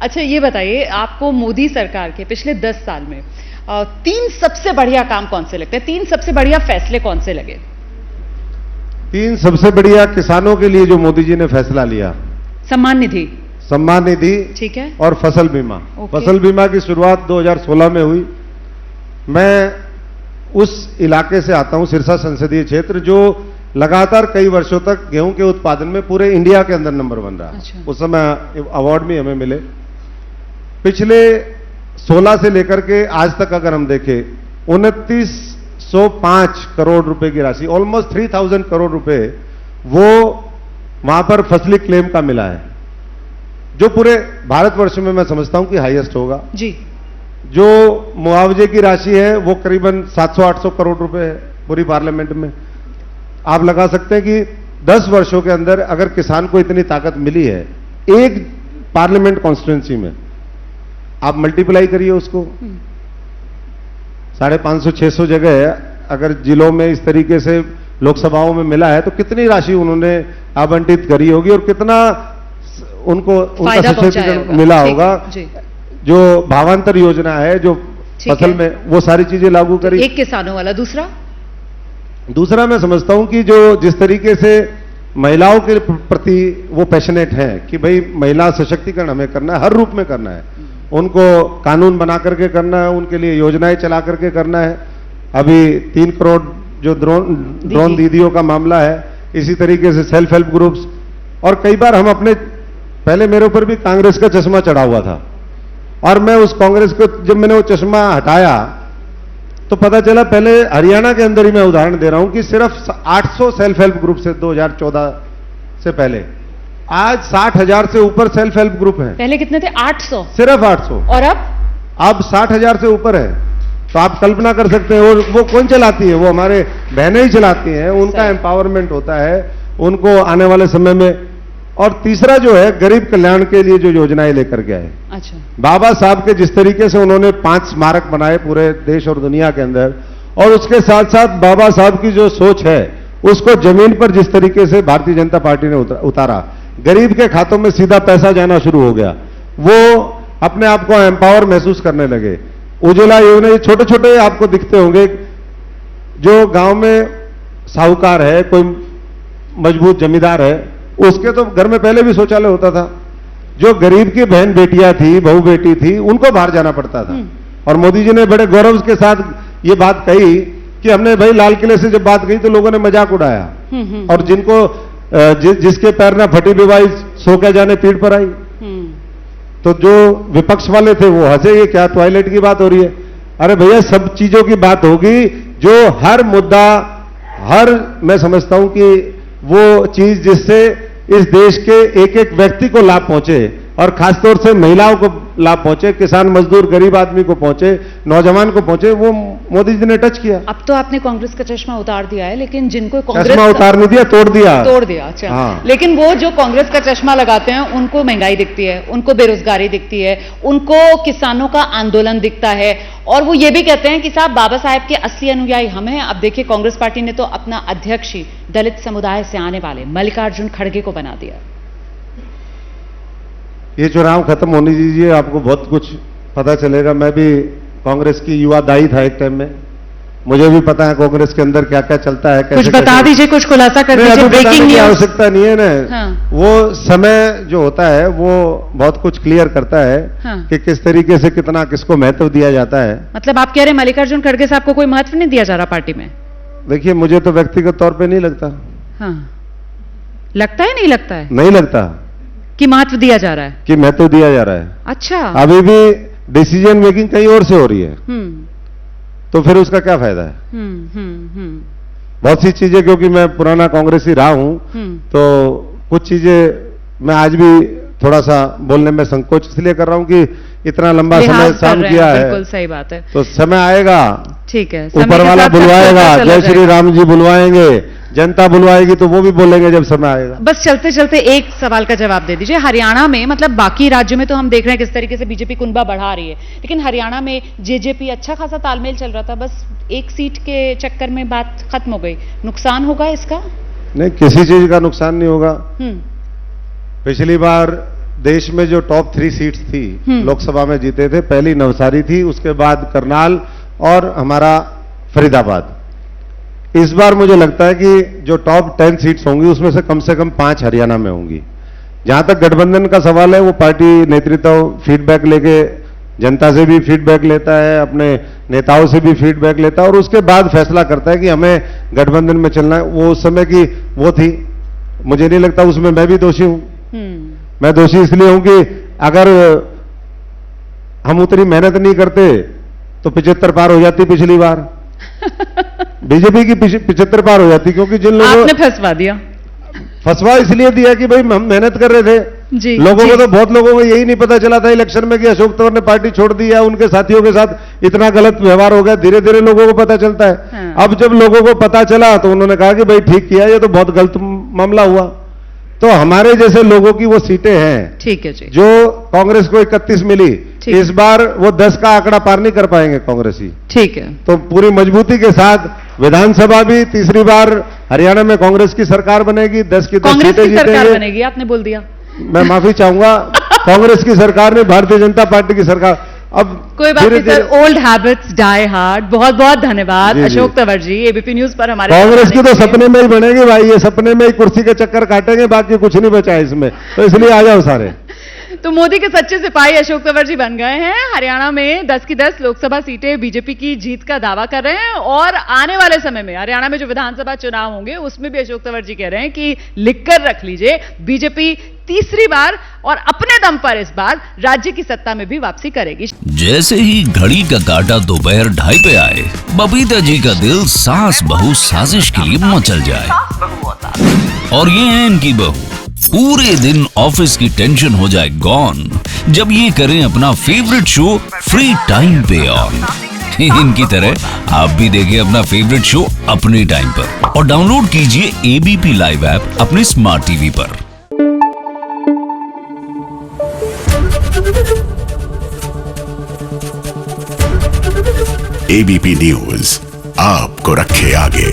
अच्छा ये बताइए, आपको मोदी सरकार के पिछले 10 साल में 3 सबसे बढ़िया काम कौन से लगते हैं? 3 सबसे बढ़िया फैसले कौन से लगे? 3 सबसे बढ़िया किसानों के लिए जो मोदी जी ने फैसला लिया, सम्मान निधि, ठीक है, और फसल बीमा। फसल बीमा की शुरुआत 2016 में हुई। मैं उस इलाके से आता हूं, सिरसा संसदीय क्षेत्र, जो लगातार कई वर्षों तक गेहूं के उत्पादन में पूरे इंडिया के अंदर नंबर 1 रहा। अच्छा। उस समय अवार्ड भी हमें मिले। पिछले 16 से लेकर के आज तक अगर हम देखें, 2905 करोड़ रुपए की राशि, ऑलमोस्ट 3000 करोड़ रुपए वो वहां पर फसली क्लेम का मिला है, जो पूरे भारतवर्ष में मैं समझता हूं कि हाईएस्ट होगा जी। जो मुआवजे की राशि है वो करीबन 700-800 करोड़ रुपए है पूरी पार्लियामेंट में। आप लगा सकते हैं कि 10 वर्षों के अंदर अगर किसान को इतनी ताकत मिली है एक पार्लियामेंट कॉन्स्टिट्यूंसी में, आप मल्टीप्लाई करिए उसको, 550-600 जगह अगर जिलों में इस तरीके से लोकसभाओं में मिला है तो कितनी राशि उन्होंने आवंटित करी होगी और कितना उनको उनका सशक्तिकरण मिला होगा। जो भावांतर योजना है, जो फसल में, वो सारी चीजें लागू करी। एक किसानों वाला। दूसरा मैं समझता हूं कि जो जिस तरीके से महिलाओं के प्रति वो पैशनेट है कि भाई महिला सशक्तिकरण हमें करना है, हर रूप में करना है, उनको कानून बना करके करना है, उनके लिए योजनाएं चला करके करना है। अभी 3 करोड़ जो ड्रोन दीदियों का मामला है, इसी तरीके से सेल्फ हेल्प ग्रुप्स। और कई बार हम अपने, पहले मेरे ऊपर भी कांग्रेस का चश्मा चढ़ा हुआ था और मैं उस कांग्रेस को, जब मैंने वो चश्मा हटाया तो पता चला, पहले हरियाणा के अंदर ही मैं उदाहरण दे रहा हूं कि सिर्फ 800 सेल्फ हेल्प ग्रुप से 2014 से पहले, आज 60,000 से ऊपर सेल्फ हेल्प ग्रुप हैं। पहले कितने थे? 800, सिर्फ 800। और अब 60,000 से ऊपर है। तो आप कल्पना कर सकते हैं। और वो कौन चलाती है? वो हमारे बहनें ही चलाती हैं, उनका एम्पावरमेंट होता है उनको आने वाले समय में। और तीसरा जो है, गरीब कल्याण के लिए जो योजनाएं लेकर के आए। अच्छा। बाबा साहब के जिस तरीके से उन्होंने 5 स्मारक बनाए पूरे देश और दुनिया के अंदर, और उसके साथ साथ बाबा साहब की जो सोच है उसको जमीन पर जिस तरीके से भारतीय जनता पार्टी ने उतारा, गरीब के खातों में सीधा पैसा जाना शुरू हो गया, वो अपने आप को एम्पावर महसूस करने लगे। उज्ज्वला योजना, ये छोटे छोटे आपको दिखते होंगे, जो गांव में साहूकार है, कोई मजबूत जमींदार है, उसके तो घर में पहले भी शौचालय होता था। जो गरीब की बहन बेटियां थी, बहू बेटी थी, उनको बाहर जाना पड़ता था। और मोदी जी ने बड़े गौरव के साथ ये बात कही कि हमने भाई लाल किले से जब बात कही तो लोगों ने मजाक उड़ाया, और जिनको जिसके पैर ना फटी बिवाई सो क्या जाने पीठ पर आई। तो जो विपक्ष वाले थे वो हंसे, ये क्या टॉयलेट की बात हो रही है? अरे भैया, सब चीजों की बात होगी, जो हर मुद्दा, मैं समझता हूं कि वो चीज जिससे इस देश के एक एक व्यक्ति को लाभ पहुंचे, और खासतौर से महिलाओं को लाभ पहुंचे, किसान मजदूर गरीब आदमी को पहुंचे, नौजवान को पहुंचे, वो मोदी जी ने टच किया। अब तो आपने कांग्रेस का चश्मा उतार दिया है, लेकिन जिनको कांग्रेस चश्मा उतार नहीं दिया, तोड़ दिया। अच्छा। हाँ। लेकिन वो जो कांग्रेस का चश्मा लगाते हैं, उनको महंगाई दिखती है, उनको बेरोजगारी दिखती है, उनको किसानों का आंदोलन दिखता है, और वो ये भी कहते हैं कि साहब बाबा साहेब के असली अनुयायी हम हैं। अब देखिए, कांग्रेस पार्टी ने तो अपना अध्यक्ष ही दलित समुदाय से आने वाले मल्लिकार्जुन खड़गे को बना दिया। ये चुनाव खत्म होने दीजिए, आपको बहुत कुछ पता चलेगा। मैं भी कांग्रेस की युवा दाई था एक टाइम में, मुझे भी पता है कांग्रेस के अंदर क्या क्या चलता है। कुछ बता दीजिए, कुछ खुलासा कर दीजिए। ब्रेकिंग न्यूज़, आवश्यकता नहीं है ना। हाँ। वो समय जो होता है वो बहुत कुछ क्लियर करता है। हाँ। कि किस तरीके से कितना किसको महत्व दिया जाता है। मतलब आप कह रहे हैं मल्लिकार्जुन खड़गे साहब को कोई महत्व नहीं दिया जा रहा पार्टी में? देखिए, मुझे तो व्यक्तिगत तौर पर नहीं लगता। हाँ। लगता है? नहीं लगता है? नहीं लगता कि महत्व दिया जा रहा है, कि महत्व दिया जा रहा है। अच्छा। अभी भी डिसीजन मेकिंग कहीं और से हो रही है, तो फिर उसका क्या फायदा है? बहुत सी चीजें, क्योंकि मैं पुराना कांग्रेसी रहा हूं, तो कुछ चीजें मैं आज भी थोड़ा सा बोलने में संकोच इसलिए कर रहा हूं कि इतना लंबा समय काम किया है। बिल्कुल सही बात है। तो समय आएगा, ठीक है, ऊपर वाला बुलवाएगा, जय श्री राम जी बुलवाएंगे, जनता बुलवाएगी, तो वो भी बोलेंगे जब समय आएगा। बस चलते चलते एक सवाल का जवाब दे दीजिए। हरियाणा में, मतलब बाकी राज्यों में तो हम देख रहे हैं किस तरीके से बीजेपी कुनबा बढ़ा रही है, लेकिन हरियाणा में जेजेपी अच्छा खासा तालमेल चल रहा था, बस एक सीट के चक्कर में बात खत्म हो गई। नुकसान होगा इसका? नहीं, किसी चीज का नुकसान नहीं होगा। पिछली बार देश में जो टॉप 3 सीट्स थी लोकसभा में जीते थे, पहली नवसारी थी, उसके बाद करनाल और हमारा फरीदाबाद। इस बार मुझे लगता है कि जो टॉप 10 सीट्स होंगी उसमें से कम 5 हरियाणा में होंगी। जहां तक गठबंधन का सवाल है, वो पार्टी नेतृत्व फीडबैक लेके जनता से भी फीडबैक लेता है, अपने नेताओं से भी फीडबैक लेता है और उसके बाद फैसला करता है कि हमें गठबंधन में चलना है। वो उस समय की वो थी, मुझे नहीं लगता उसमें मैं भी दोषी हूं। मैं दोषी इसलिए हूं कि अगर हम उतनी मेहनत नहीं करते तो 75 पार हो जाती पिछली बार। बीजेपी की 75 पार हो जाती, क्योंकि जिन लोगों आपने फंसवा दिया। फंसवा इसलिए दिया कि भाई हम मेहनत कर रहे थे। जी, लोगों जी। को तो बहुत लोगों को यही नहीं पता चला था इलेक्शन में कि अशोक तंवर ने पार्टी छोड़ दी है, उनके साथियों के साथ इतना गलत व्यवहार हो गया। धीरे धीरे लोगों को पता चलता है। हाँ। अब जब लोगों को पता चला तो उन्होंने कहा कि भाई ठीक किया, ये तो बहुत गलत मामला हुआ। तो हमारे जैसे लोगों की वो सीटें हैं, ठीक है जी। जो कांग्रेस को 31 मिली, ठीक। इस बार वो 10 का आंकड़ा पार नहीं कर पाएंगे कांग्रेसी। ठीक है। तो पूरी मजबूती के साथ विधानसभा भी तीसरी बार हरियाणा में कांग्रेस की सरकार बनेगी, 10 की 10 कांग्रेस सीटें की सरकार जीतेंगे। बनेगी, आपने बोल दिया। मैं माफी चाहूंगा, कांग्रेस की सरकार ने भारतीय जनता पार्टी की सरकार। अब कोई बात नहीं sir, old habits die hard. बहुत बहुत धन्यवाद जी, जी। अशोक तंवर जी, एबीपी न्यूज पर हमारे कांग्रेस साथ की आने तो के लिए। सपने में ही बनेगी भाई, ये सपने में ही कुर्सी के चक्कर काटेंगे, बाकी कुछ नहीं बचा है इसमें। तो इसलिए आ जाओ सारे। तो मोदी के सच्चे सिपाही अशोक तंवर जी बन गए हैं। हरियाणा में 10 की 10 लोकसभा सीटें बीजेपी की जीत का दावा कर रहे हैं और आने वाले समय में हरियाणा में जो विधानसभा चुनाव होंगे उसमें भी अशोक तंवर जी कह रहे हैं कि लिखकर रख लीजिए, बीजेपी तीसरी बार और अपने दम पर इस बार राज्य की सत्ता में भी वापसी करेगी। जैसे ही घड़ी का काटा दोपहर 2:30 पे आए, बबीता जी का दिल सास बहू साजिश के लिए मचल जाए। और ये है इनकी बहू, पूरे दिन ऑफिस की टेंशन हो जाए गॉन जब ये करें अपना फेवरेट शो फ्री टाइम पे ऑन। इनकी तरह आप भी देखिए अपना फेवरेट शो अपने टाइम पर और डाउनलोड कीजिए एबीपी लाइव ऐप अपने स्मार्ट टीवी पर। एबीपी न्यूज आपको रखे आगे।